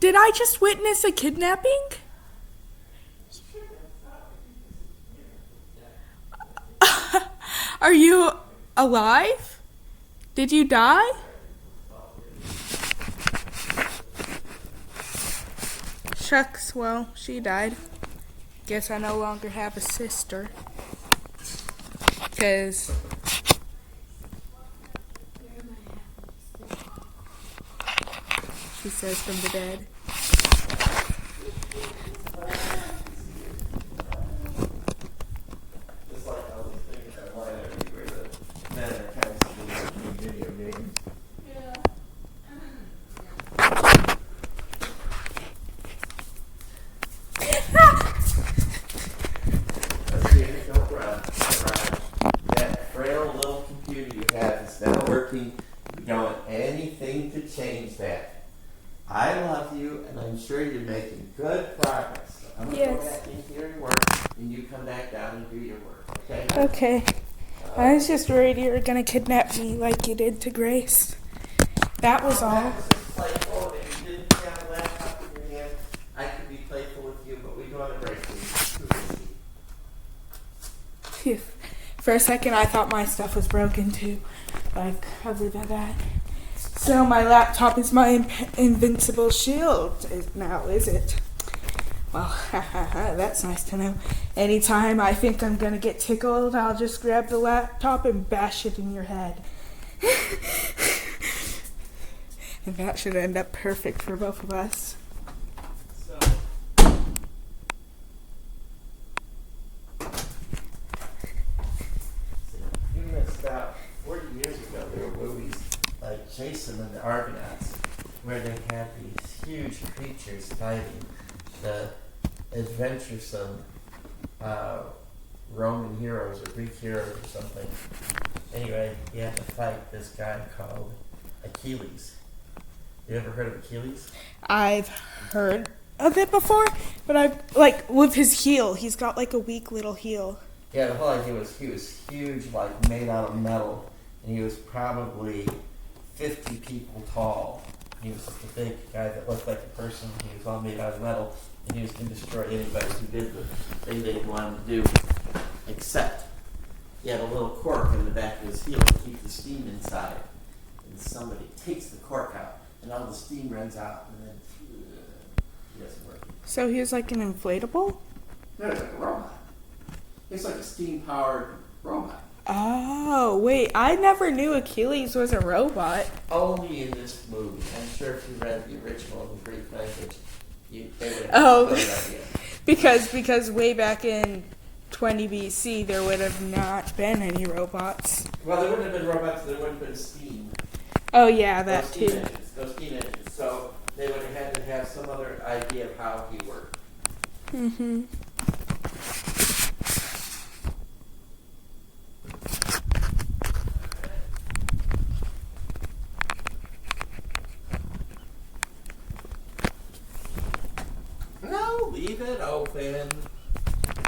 Did I just witness a kidnapping? Are you alive? Did you die? Shucks, well, she died. Guess I no longer have a sister. 'Cause she says from the dead. It's like all these things online everywhere that men are constantly making video games. Don't run. That frail little computer you have is now working. We don't want anything to change that. I love you, and I'm sure you're making good progress. So I'm going to go back in here and work, and you come back down and do your work, okay? Okay. I was just worried you were going to kidnap me like you did to Grace. That was all. That was just playful, and if you didn't have a laptop in your hand, I could be playful with you, but we don't want to break things. Phew. For a second, I thought my stuff was broken too. Like, other than that. So my laptop is my invincible shield now, is it? Well, that's nice to know. Anytime I think I'm gonna get tickled, I'll just grab the laptop and bash it in your head. And that should end up perfect for both of us. You missed out. 40 years ago, there were movies like Jason and the Argonauts, where they had these huge creatures fighting the adventuresome Roman heroes or Greek heroes or something. Anyway, he had to fight this guy called Achilles. You ever heard of Achilles? I've heard of it before, but with his heel, he's got like a weak little heel. Yeah, the whole idea was he was huge, like made out of metal, and he was probably 50 people tall. He was just a big guy that looked like a person. He was all made out of metal, and he was going to destroy anybody who did the thing they wanted to do. Except he had a little cork in the back of his heel to keep the steam inside. And somebody takes the cork out, and all the steam runs out, and then he doesn't work. So he was like an inflatable? No, it's like a robot. It's like a steam-powered robot. Oh, wait. I never knew Achilles was a robot. Only in this movie. I'm sure if you read the original in Greek language, they would have Oh, a good idea. because way back in 20 BC, there would have not been any robots. Well, there wouldn't have been robots, there wouldn't have been steam. Oh, yeah, that too. Those steam engines. So they would have had to have some other idea of how he worked. Mm-hmm. No, leave it open.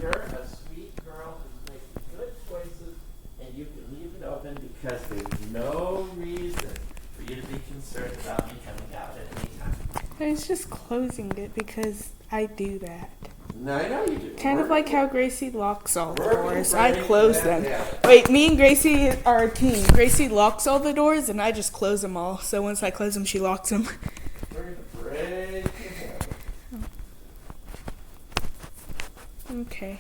You're a sweet girl who's making good choices, and you can leave it open because there's no reason for you to be concerned about me coming out at any time. I was just closing it because I do that. No, I know you do. Kind of like how Gracie locks all the We're doors. right I close into them. that, yeah. Wait, me and Gracie are a team. Gracie locks all the doors, and I just close them all. So once I close them, she locks them. We're going to break it down. Okay.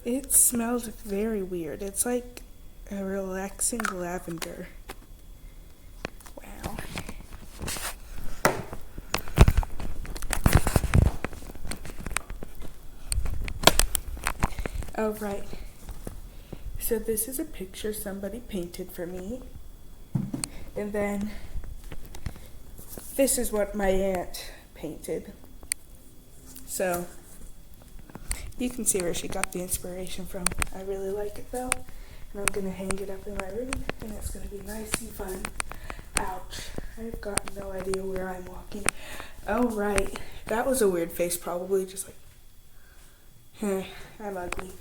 It smells very weird. It's like a relaxing lavender. Wow. Oh, right. So this is a picture somebody painted for me. And then this is what my aunt painted. So you can see where she got the inspiration from. I really like it though. And I'm going to hang it up in my room, and it's going to be nice and fun. Ouch. I've got no idea where I'm walking. Oh, right. That was a weird face, probably. Just like, I'm ugly.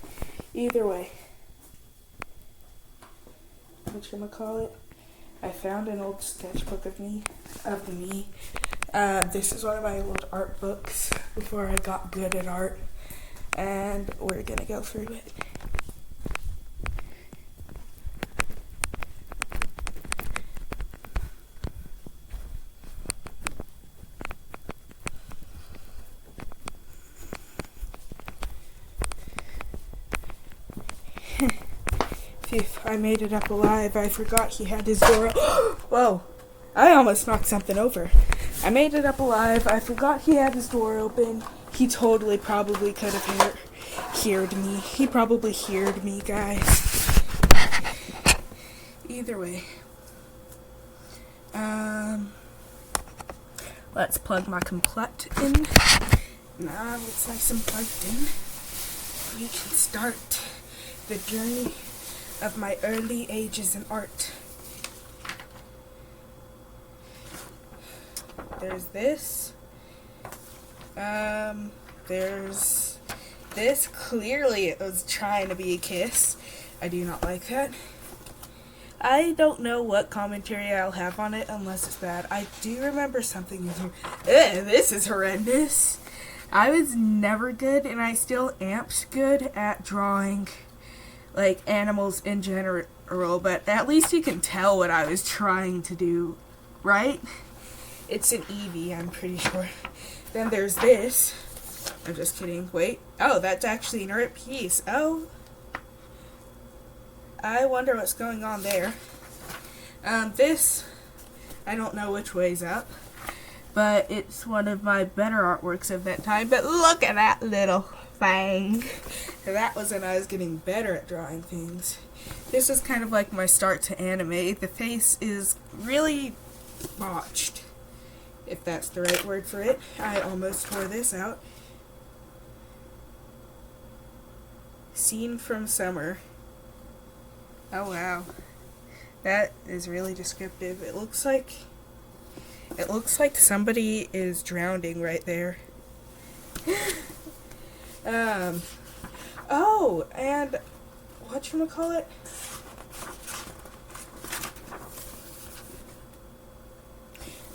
Either way. Whatchamacallit? I found an old sketchbook of me. This is one of my old art books before I got good at art. And we're gonna go through it. Phew, I made it up alive. I forgot he had his door. Whoa, I almost knocked something over. I made it up alive. I forgot he had his door open. He totally probably could have heard me. He probably heard me, guys. Either way. Let's plug my complete in. Now it's nice and plugged in. We can start the journey of my early ages in art. There's this. There's this. Clearly it was trying to be a kiss. I do not like that. I don't know what commentary I'll have on it unless it's bad. I do remember something in here. This is horrendous. I was never good, and I still amped good at drawing like animals in general, but at least you can tell what I was trying to do, right? It's an Eevee, I'm pretty sure. Then there's this. I'm just kidding. Wait. Oh, that's actually an art piece. Oh. I wonder what's going on there. This, I don't know which way's up, but it's one of my better artworks of that time. But look at that little thing. That was when I was getting better at drawing things. This is kind of like my start to anime. The face is really botched, if that's the right word for it. I almost tore this out. Scene from summer. Oh wow. That is really descriptive. It looks like somebody is drowning right there. Oh, and whatchamacallit?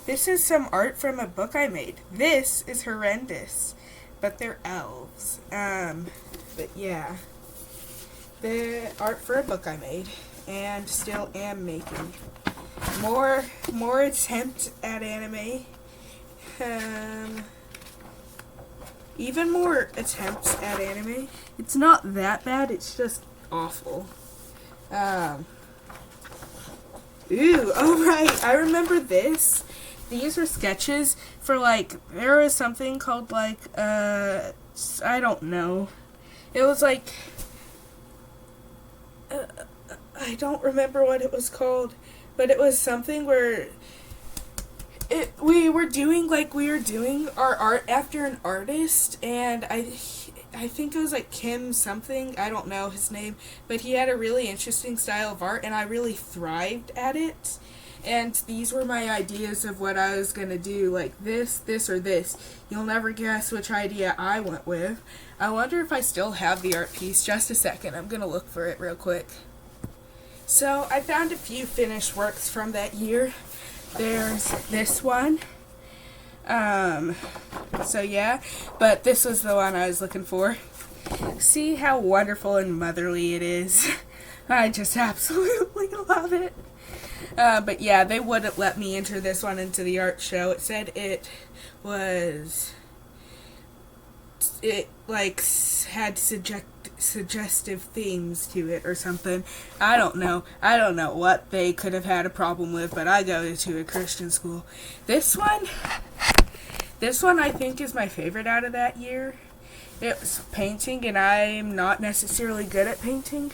This is some art from a book I made. This is horrendous, but they're elves. But yeah. The art for a book I made, and still am making. More attempt at anime. Even more attempts at anime. It's not that bad, it's just awful. Ooh, oh right, I remember this. These were sketches for there was something called I don't know. It was I don't remember what it was called, but it was something where we were doing our art after an artist, and I think it was Kim something, I don't know his name, but he had a really interesting style of art, and I really thrived at it. And these were my ideas of what I was gonna do, this, or this. You'll never guess which idea I went with. I wonder if I still have the art piece. Just a second, I'm gonna look for it real quick. So, I found a few finished works from that year. There's this one. So yeah, but this was the one I was looking for. See how wonderful and motherly it is? I just absolutely love it. But yeah, they wouldn't let me enter this one into the art show. It said it had suggestive themes to it or something. I don't know what they could have had a problem with, but I go to a Christian school. This one I think is my favorite out of that year. It was painting, and I'm not necessarily good at painting,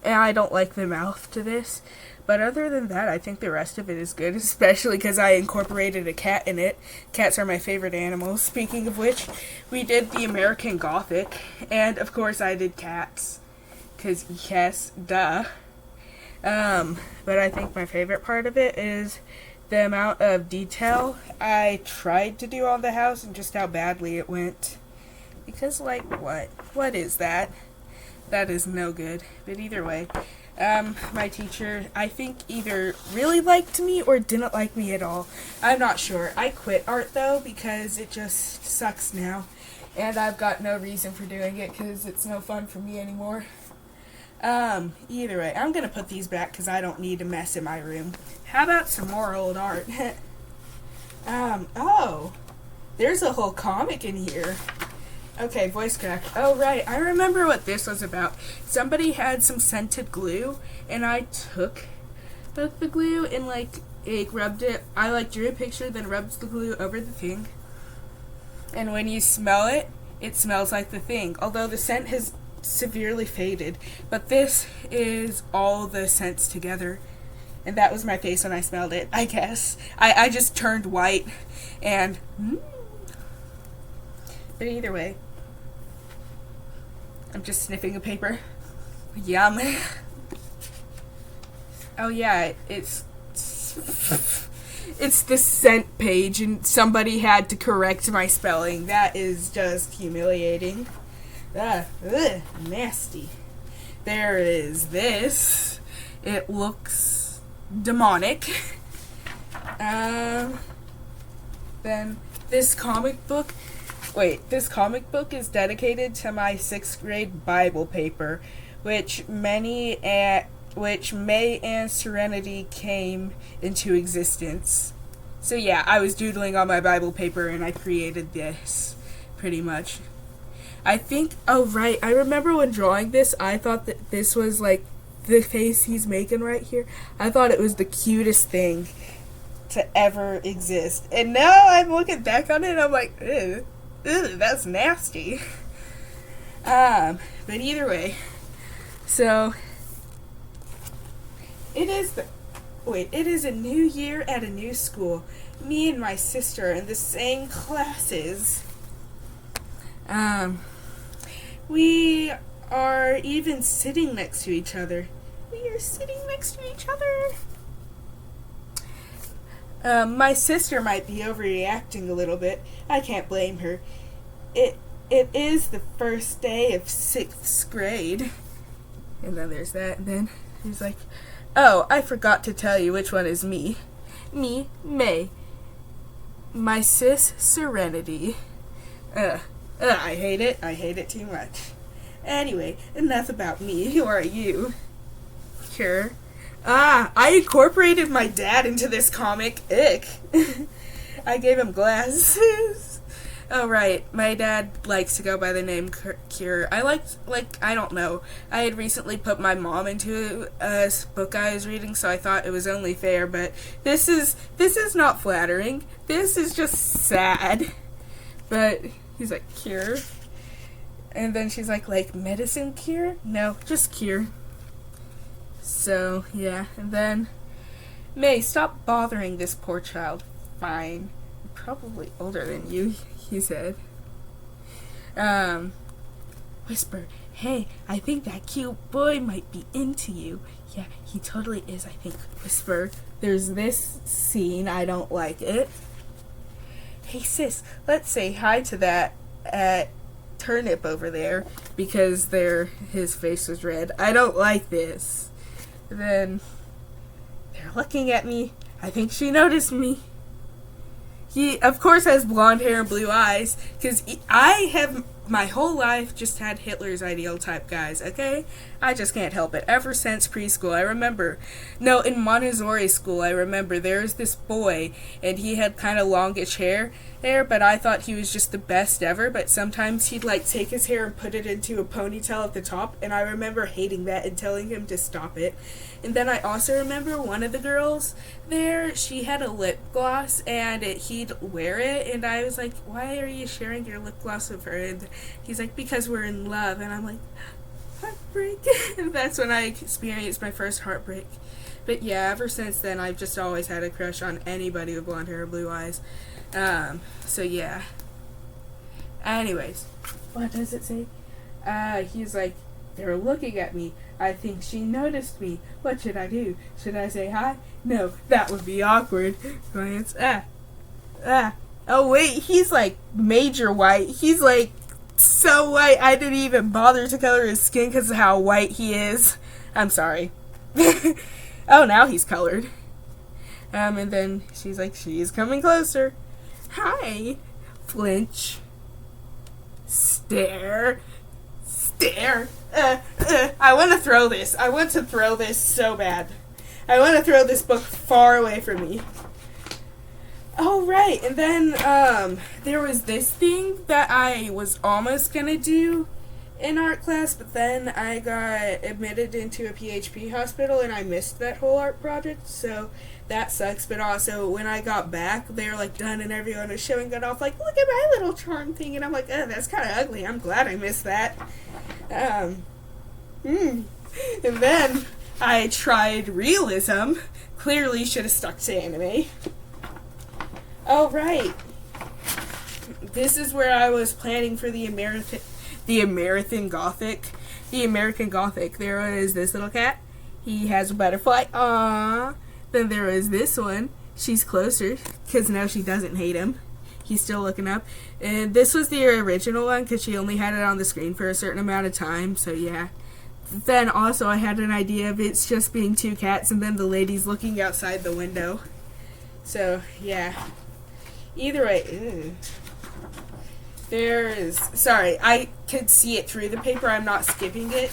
and I don't like the mouth to this. But other than that, I think the rest of it is good, especially because I incorporated a cat in it. Cats are my favorite animals. Speaking of which, we did the American Gothic, and of course I did cats, because yes, duh. But I think my favorite part of it is the amount of detail I tried to do on the house and just how badly it went. Because, like, what? What is that? That is no good. But either way, my teacher, I think, either really liked me or didn't like me at all. I'm not sure. I quit art, though, because it just sucks now. And I've got no reason for doing it because it's no fun for me anymore. Either way, I'm gonna put these back because I don't need a mess in my room. How about some more old art? Oh, there's a whole comic in here. Okay, voice crack. Oh, right, I remember what this was about. Somebody had some scented glue, and I took the glue and, like, rubbed it. I, like, drew a picture, then rubbed the glue over the thing. And when you smell it, it smells like the thing. Although the scent has severely faded. But this is all the scents together. And that was my face when I smelled it, I guess. I just turned white. And, But either way, I'm just sniffing a paper. Yum. Oh yeah, it's the scent page and somebody had to correct my spelling. That is just humiliating. Nasty. There is this. It looks demonic. Then this comic book. Wait, this comic book is dedicated to my 6th grade Bible paper, which May and Serenity came into existence. So yeah, I was doodling on my Bible paper and I created this, pretty much. I think, oh right, I remember when drawing this, I thought that this was like the face he's making right here. I thought it was the cutest thing to ever exist. And now I'm looking back on it and I'm like, ew, that's nasty. But either way, so it is a new year at a new school. Me and my sister are in the same classes. We are even sitting next to each other. We are sitting next to each other. My sister might be overreacting a little bit. I can't blame her. It is the first day of 6th grade. And then there's that, and then he's like, oh, I forgot to tell you which one is me. Me, May. My sis, Serenity. I hate it. I hate it too much. Anyway, enough about me. Who are you? Sure. I incorporated my dad into this comic. Ick. I gave him glasses. Oh, right. My dad likes to go by the name Cure. I don't know. I had recently put my mom into a book I was reading, so I thought it was only fair, but this is not flattering. This is just sad. But he's like, Cure? And then she's like medicine cure? No, just cure. So, yeah. And then, May, stop bothering this poor child. Fine. I'm probably older than you, he said. Whisper, hey, I think that cute boy might be into you. Yeah, he totally is, I think. Whisper, there's this scene, I don't like it. Hey sis, let's say hi to that turnip over there, because his face was red. I don't like this. Then they're looking at me. I think she noticed me. He, of course, has blonde hair and blue eyes, because I have my whole life just had Hitler's ideal type guys, okay? I just can't help it. Ever since preschool, I remember. No, in Montessori school, I remember there was this boy, and he had kind of longish hair there, but I thought he was just the best ever, but sometimes he'd, take his hair and put it into a ponytail at the top, and I remember hating that and telling him to stop it. And then I also remember one of the girls there, she had a lip gloss, and he'd wear it, and I was like, why are you sharing your lip gloss with her? And he's like, because we're in love. And I'm like, heartbreak. And that's when I experienced my first heartbreak. But yeah, ever since then, I've just always had a crush on anybody with blonde hair or blue eyes. So yeah. Anyways, what does it say? He's like, They're looking at me. I think she noticed me. What should I do? Should I say hi? No, that would be awkward. Glance. Oh wait, he's like major white. He's like so white I didn't even bother to color his skin because of how white he is. I'm sorry. Oh, now he's colored. And then she's like, she's coming closer. Hi. Flinch. Stare. Stare. I want to throw this. I want to throw this so bad. I want to throw this book far away from me. Oh, right. And then there was this thing that I was almost going to do in art class, but then I got admitted into a PHP hospital and I missed that whole art project, so that sucks. But also, when I got back, they were like done and everyone was showing it off, like, look at my little charm thing, and I'm like, oh, that's kind of ugly. I'm glad I missed that. And then I tried realism. Clearly should have stuck to anime. Oh, right. This is where I was planning for the American Gothic. There is this little cat. He has a butterfly. Aww. Then there is this one. She's closer, because now she doesn't hate him. He's still looking up. And this was the original one, because she only had it on the screen for a certain amount of time, so yeah. Then also I had an idea of it's just being two cats, and then the lady's looking outside the window. So, yeah. Either way, sorry, I could see it through the paper, I'm not skipping it.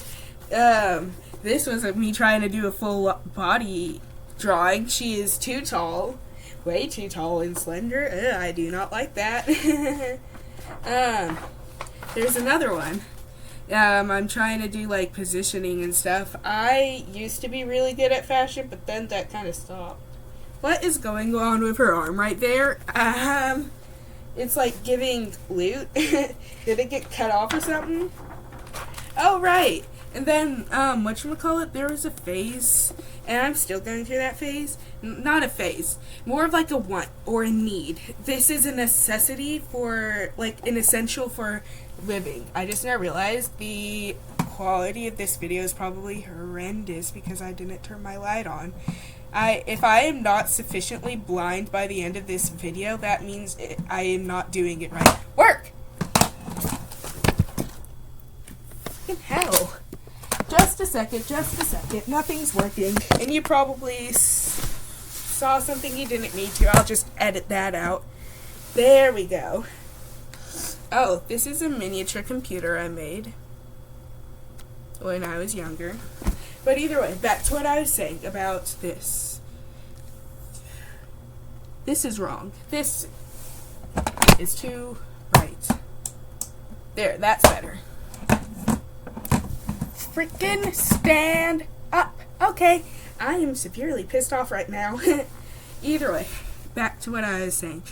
This was me trying to do a full body drawing. She is too tall, way too tall and slender. I do not like that. There's another one. I'm trying to do like positioning and stuff. I used to be really good at fashion, but then that kind of stopped. What is going on with her arm right there? It's like giving loot. Did it get cut off or something? Oh, right. And then, whatchamacallit, there was a phase, and I'm still going through that phase. Not a phase. More of like a want or a need. This is a necessity for, like, an essential for living. I just now realized the quality of this video is probably horrendous because I didn't turn my light on. If I am not sufficiently blind by the end of this video, that means I am not doing it right. Work! Fucking hell. Just a second. Nothing's working. And you probably saw something you didn't need to. I'll just edit that out. There we go. Oh, this is a miniature computer I made when I was younger. But either way, back to what I was saying about this. This is wrong. This is too right. There, that's better. Frickin' stand up. Okay, I am severely pissed off right now. Either way, back to what I was saying.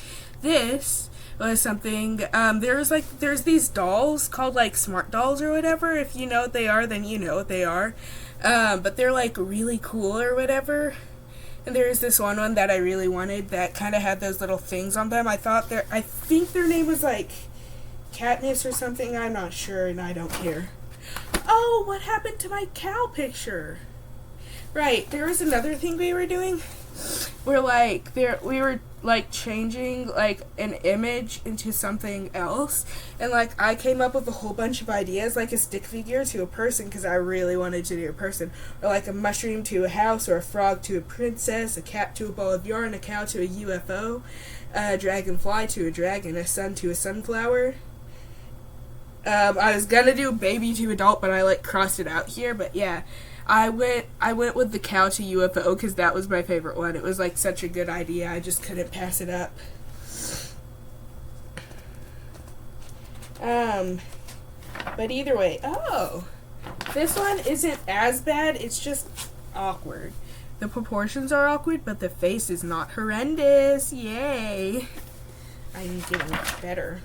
This was something, there's these dolls called like smart dolls or whatever. If you know what they are, then you know what they are. But they're like really cool or whatever. And there's this one that I really wanted that kind of had those little things on them. I think their name was like Katniss or something. I'm not sure and I don't care. Oh, what happened to my cow picture? Right, there was another thing we were doing. We were like changing like an image into something else, and like I came up with a whole bunch of ideas, like a stick figure to a person because I really wanted to do a person, or like a mushroom to a house, or a frog to a princess, a cat to a ball of yarn, a cow to a UFO, a dragonfly to a dragon, a sun to a sunflower. I was gonna do baby to adult, but I like crossed it out here. But yeah, I went with the cow to UFO because that was my favorite one. It was like such a good idea. I just couldn't pass it up. But either way, oh, this one isn't as bad. It's just awkward. The proportions are awkward, but the face is not horrendous. Yay. I'm getting better.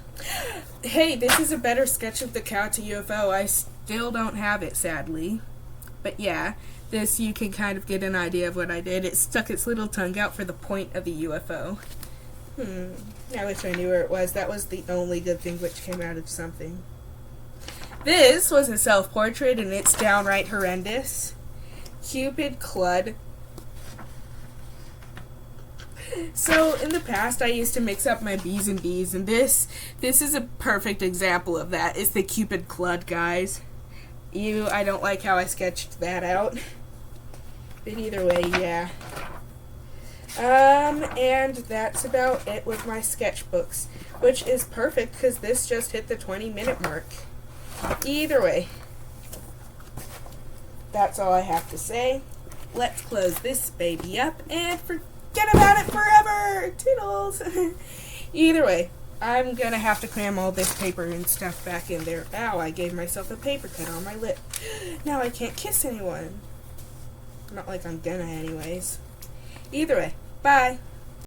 Hey, this is a better sketch of the cow to UFO. I still don't have it, sadly. But yeah, this you can kind of get an idea of what I did. It stuck its little tongue out for the point of the UFO. I wish I knew where it was. That was the only good thing which came out of something. This was a self-portrait and it's downright horrendous. Cupid Clud. So in the past I used to mix up my B's and B's, and this is a perfect example of that. It's the Cupid Clud, guys. I don't like how I sketched that out. But either way, yeah. And that's about it with my sketchbooks, which is perfect because this just hit the 20-minute mark. Either way, that's all I have to say. Let's close this baby up and forget about it forever. Toodles. Either way, I'm gonna have to cram all this paper and stuff back in there. Ow, I gave myself a paper cut on my lip. Now I can't kiss anyone. Not like I'm gonna anyways. Either way, bye.